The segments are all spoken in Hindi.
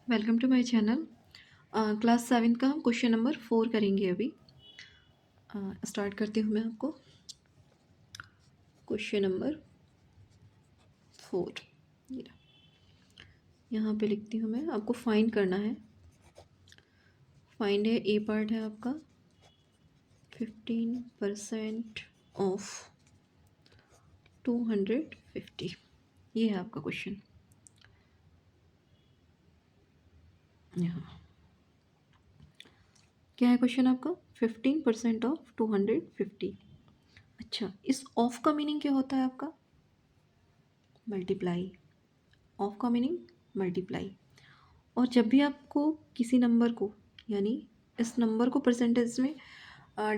Welcome to my channel. Class 7 का हम क्वेश्चन नंबर 4 करेंगे अभी। स्टार्ट करती हूँ मैं आपको। क्वेश्चन नंबर 4 ये रहा। यहाँ पे लिखती हूँ मैं, आपको फाइंड करना है। फाइंड है, ए पार्ट है आपका 15% ऑफ 250। ये है आपका क्वेश्चन। यहाँ क्या है क्वेश्चन आपका? 15% ऑफ 250। अच्छा, इस ऑफ का मीनिंग क्या होता है आपका? मल्टीप्लाई। ऑफ का मीनिंग मल्टीप्लाई। और जब भी आपको किसी नंबर को, यानी इस नंबर को परसेंटेज में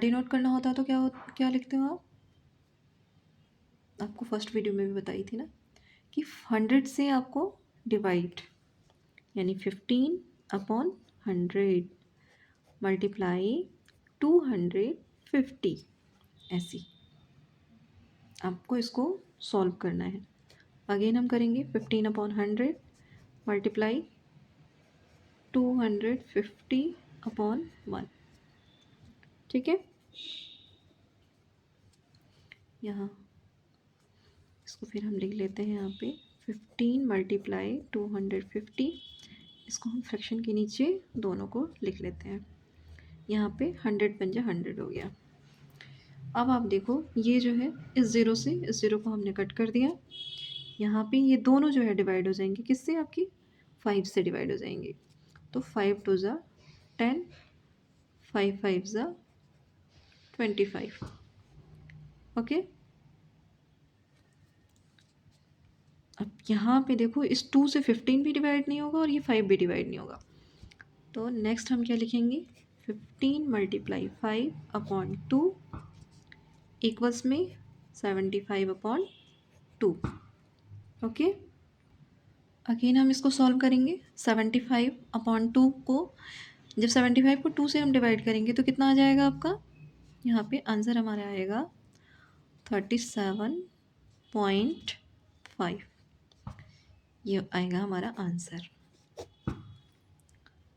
डिनोट करना होता है तो क्या लिखते हो आप? आपको फर्स्ट वीडियो में भी बताई थी ना कि 100 से आपको डिवाइड, यानी 15/100 मल्टीप्लाई 250। ऐसी आपको इसको सॉल्व करना है। अगेन हम करेंगे 15/100 मल्टीप्लाई 250/1। ठीक है। यहाँ इसको फिर हम लिख लेते हैं यहाँ पे 15 मल्टीप्लाई 250। इसको हम फ्रैक्शन के नीचे दोनों को लिख लेते हैं। यहाँ पे 100 पंजा 100 हो गया। अब आप देखो, ये जो है इस ज़ीरो से इस ज़ीरो को हमने कट कर दिया। यहाँ पे ये दोनों जो है डिवाइड हो जाएंगे किससे? आपकी 5 से डिवाइड हो जाएंगे। तो 5 2 ज़ा 10, 5 5 ज़ा 25। ओके। अब यहाँ पे देखो, इस 2 से 15 भी डिवाइड नहीं होगा और ये 5 भी डिवाइड नहीं होगा। तो नेक्स्ट हम क्या लिखेंगे? 15 मल्टीप्लाई 5/2 इक्वल्स में 75/2। ओके। अगेन हम इसको सॉल्व करेंगे। 75/2 को, जब 75 को 2 से हम डिवाइड करेंगे तो कितना आ जाएगा आपका? यहाँ पे आंसर हमारा आएगा 37.5। ये आएगा हमारा आंसर।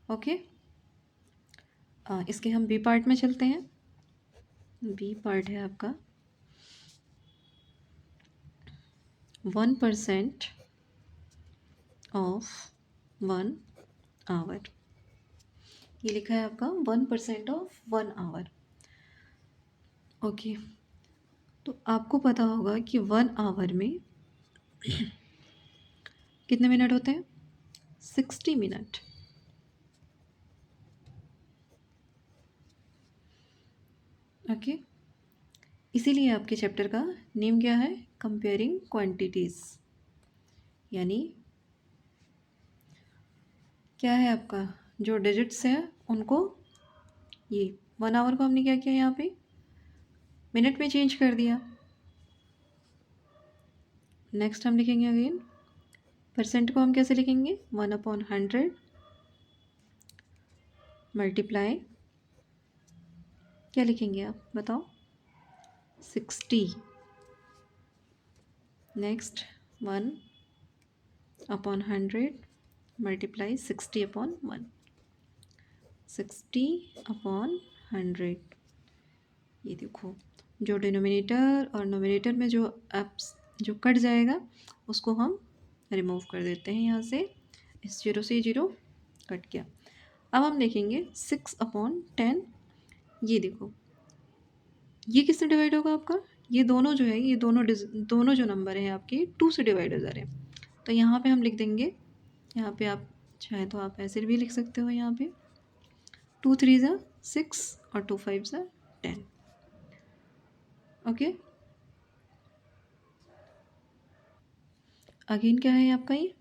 ओके। इसके हम बी पार्ट में चलते हैं। बी पार्ट है आपका 1% ऑफ 1 आवर। ये लिखा है आपका 1% ऑफ 1 आवर। ओके। तो आपको पता होगा कि 1 आवर में कितने मिनट होते हैं? 60 मिनट। ओके। इसीलिए आपके चैप्टर का नेम क्या है? Comparing quantities. यानी क्या है आपका, जो डिजिट्स हैं उनको, ये 1 आवर को हमने क्या किया, यहाँ पे मिनट में चेंज कर दिया। नेक्स्ट हम लिखेंगे अगेन परसेंट को हम कैसे लिखेंगे? 1/100 मल्टीप्लाई, क्या लिखेंगे आप बताओ? 60। Next 1/100 multiply 60/1। 60/100। ये देखो, जो डिनोमिनेटर और नोमिनेटर में जो एप्स जो कट जाएगा उसको हम रिमूव कर देते हैं यहाँ से। इस जीरो से जीरो कट गया। अब हम देखेंगे 6/10। ये देखो, ये किससे डिवाइड होगा आपका? ये दोनों जो है, ये दोनों जो नंबर हैं आपके 2 से डिवाइड हो जा रहे हैं। तो यहाँ पे हम लिख देंगे, यहाँ पे आप चाहे तो आप ऐसे भी लिख सकते हो। यहाँ पे 2 3 ज़ा 6 और 2 5 ज़ा 10। ओके। अगेन क्या है आपका? ये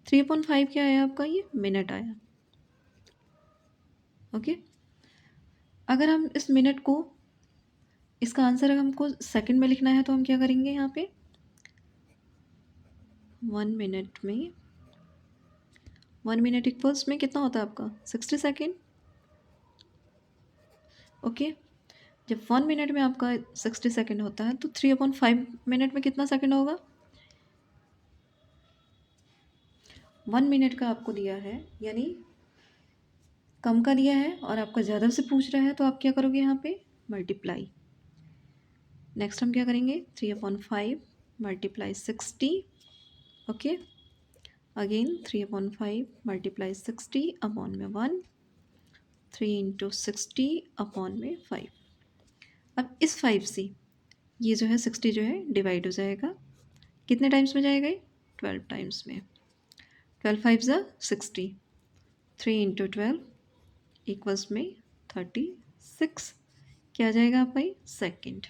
3/5 क्या है आपका? ये मिनट आया। ओके। अगर हम इस मिनट को, इसका आंसर अगर हमको सेकंड में लिखना है तो हम क्या करेंगे? यहाँ पे 1 मिनट में, 1 मिनट इक्वल्स में कितना होता है आपका? 60 सेकेंड। ओके। जब 1 मिनट में आपका 60 सेकेंड होता है तो 3/5 मिनट में कितना सेकेंड होगा? 1 मिनट का आपको दिया है, यानी कम का दिया है और आपका ज़्यादा से पूछ रहा है, तो आप क्या करोगे यहाँ पे मल्टीप्लाई। नेक्स्ट हम क्या करेंगे 3/5 multiply 60। Okay, again 3/5 multiply 60 upon में 1, 3 इंटू 60 अपॉन में 5। अब इस 5 से ये जो है 60 जो है डिवाइड हो जाएगा, कितने टाइम्स में जाएगा ये 12 टाइम्स में। 12 5 ज़ा 60, 3 इंटू 12 इक्वल्स में 36। क्या आ जाएगा आपका ये सेकेंड।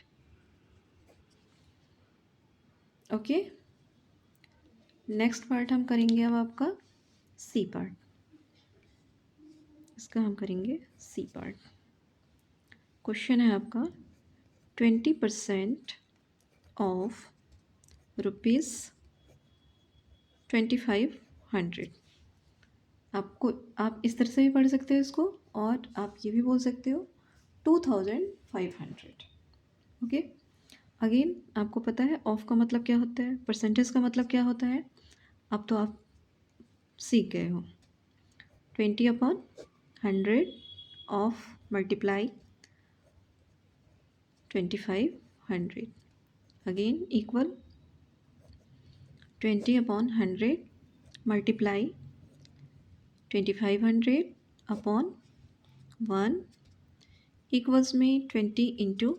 ओके, नेक्स्ट पार्ट हम करेंगे अब आपका सी पार्ट। इसका हम करेंगे सी पार्ट। क्वेश्चन है आपका 20% ऑफ रुपीज़ 2500। आपको आप इस तरह से भी पढ़ सकते हो इसको, और आप ये भी बोल सकते हो 2500। ओके, अगेन आपको पता है ऑफ का मतलब क्या होता है, परसेंटेज का मतलब क्या होता है, अब तो आप सीख गए हो। 20/100 of multiply 2500 again equal 20/100 multiply 2500 upon 1 equals में 20 इंटू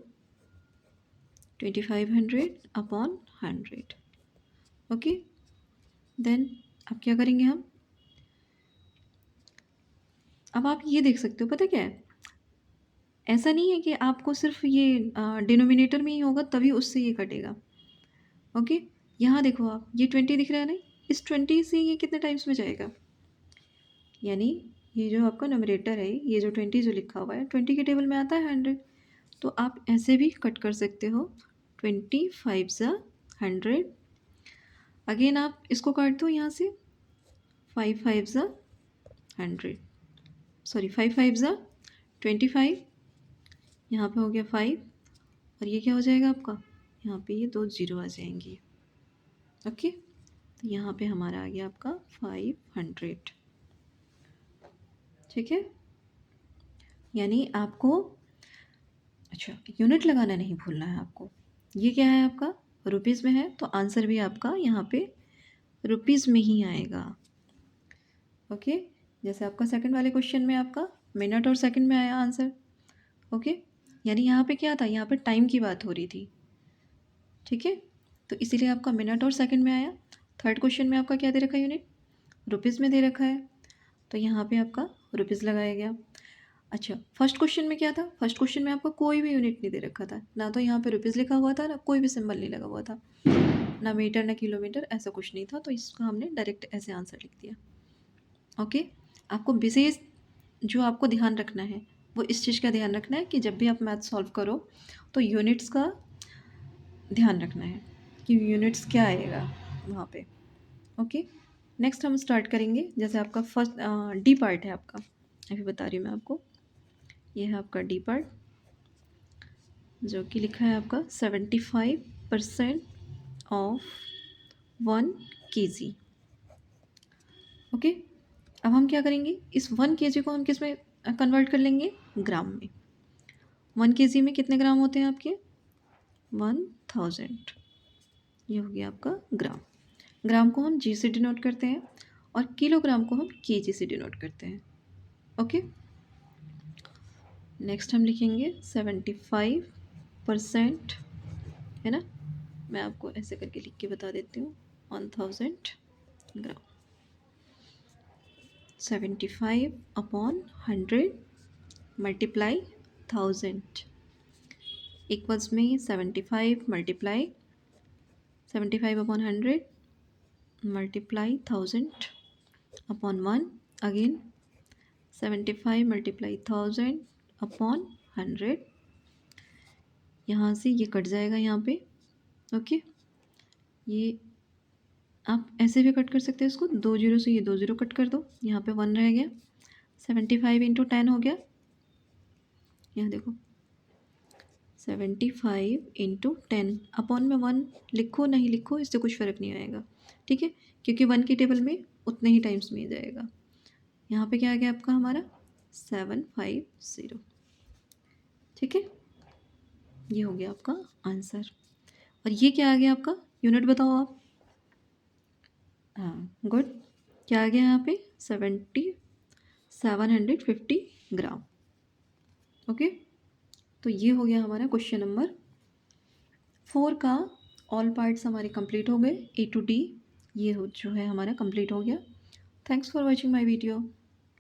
2500 अपॉन 100। ओके, देन अब क्या करेंगे हम, अब आप ये देख सकते हो, पता क्या है, ऐसा नहीं है कि आपको सिर्फ ये डिनोमिनेटर में ही होगा तभी उससे ये कटेगा। ओके, यहाँ देखो आप, ये 20 दिख रहा है ना, इस 20 से ये कितने टाइम्स में जाएगा, यानी ये जो आपका नंबरेटर है, ये जो 20 जो लिखा हुआ है 20 के टेबल में आता है 100, तो आप ऐसे भी कट कर सकते हो 25 ज़ा 100। अगेन आप इसको काट दो यहाँ से 5 5 ज़ा 100, सॉरी 5 5 ज़ा 25, यहाँ पे हो गया 5, और ये क्या हो जाएगा आपका, यहाँ पे ये 2 जीरो आ जाएंगी। ओके, तो यहाँ पे हमारा आ गया आपका 500। ठीक है, यानी आपको, अच्छा यूनिट लगाना नहीं भूलना है आपको। ये क्या है आपका रुपीज़ में है, तो आंसर भी आपका यहाँ पे रुपीज़ में ही आएगा। ओके, जैसे आपका सेकंड वाले क्वेश्चन में आपका मिनट और सेकंड में आया आंसर। ओके, यानी यहाँ पे क्या था, यहाँ पे टाइम की बात हो रही थी। ठीक है, तो इसीलिए आपका मिनट और सेकंड में आया। थर्ड क्वेश्चन में आपका क्या दे रखा है यूनिट, रुपीज़ में दे रखा है, तो यहाँ पे आपका रुपीज़ लगाया गया। अच्छा, फर्स्ट क्वेश्चन में क्या था, फर्स्ट क्वेश्चन में आपको कोई भी यूनिट नहीं दे रखा था, ना तो यहाँ पे रुपीज़ लिखा हुआ था, ना कोई भी सिंबल नहीं लगा हुआ था, ना मीटर ना किलोमीटर, ऐसा कुछ नहीं था, तो इसका हमने डायरेक्ट ऐसे आंसर लिख दिया। ओके, आपको विशेष जो आपको ध्यान रखना है वो इस चीज़ का ध्यान रखना है कि जब भी आप मैथ सॉल्व करो तो यूनिट्स का ध्यान रखना है कि यूनिट्स क्या आएगा वहाँ पे। ओके, नेक्स्ट हम स्टार्ट करेंगे। जैसे आपका फर्स्ट डी पार्ट है आपका, अभी बता रही हूँ मैं आपको, ये है आपका डी पार्ट, जो कि लिखा है आपका 75% ऑफ 1 kg। ओके, अब हम क्या करेंगे, इस 1 kg को हम किस में कन्वर्ट कर लेंगे, ग्राम में। 1 kg में कितने ग्राम होते हैं आपके 1000। ये हो गया आपका ग्राम। ग्राम को हम जी से डिनोट करते हैं और किलोग्राम को हम केजी से डिनोट करते हैं। ओके, नेक्स्ट हम लिखेंगे 75%, है ना, मैं आपको ऐसे करके लिख के बता देती हूँ, 1000 ग्राम। 75/100 मल्टीप्लाई 1000 इक्वल्स में 75 multiply 75/100 multiply 1000 upon 1, again 75 multiply 1000 upon 100। यहाँ से ये कट जाएगा यहाँ पे। ओके, ये आप ऐसे भी कट कर सकते हो इसको, 2 जीरो से ये 2 जीरो कट कर दो, यहाँ पे 1 रह गया। 75 इंटू 10 हो गया, यहाँ देखो 75 इंटू 10 अपॉन में 1 लिखो नहीं लिखो इससे कुछ फ़र्क नहीं आएगा। ठीक है, क्योंकि 1 की टेबल में उतने ही टाइम्स में ही जाएगा। यहाँ पे क्या आ गया आपका हमारा 750। ठीक है, ये हो गया आपका आंसर। और ये क्या आ गया आपका, यूनिट बताओ आप। हाँ गुड, क्या आ गया यहाँ पे 750 ग्राम। ओके, तो ये हो गया हमारा क्वेश्चन नंबर 4 का। ऑल पार्ट्स हमारे कंप्लीट हो गए, A to D ये हो जो है हमारा कंप्लीट हो गया। Thanks for watching my video.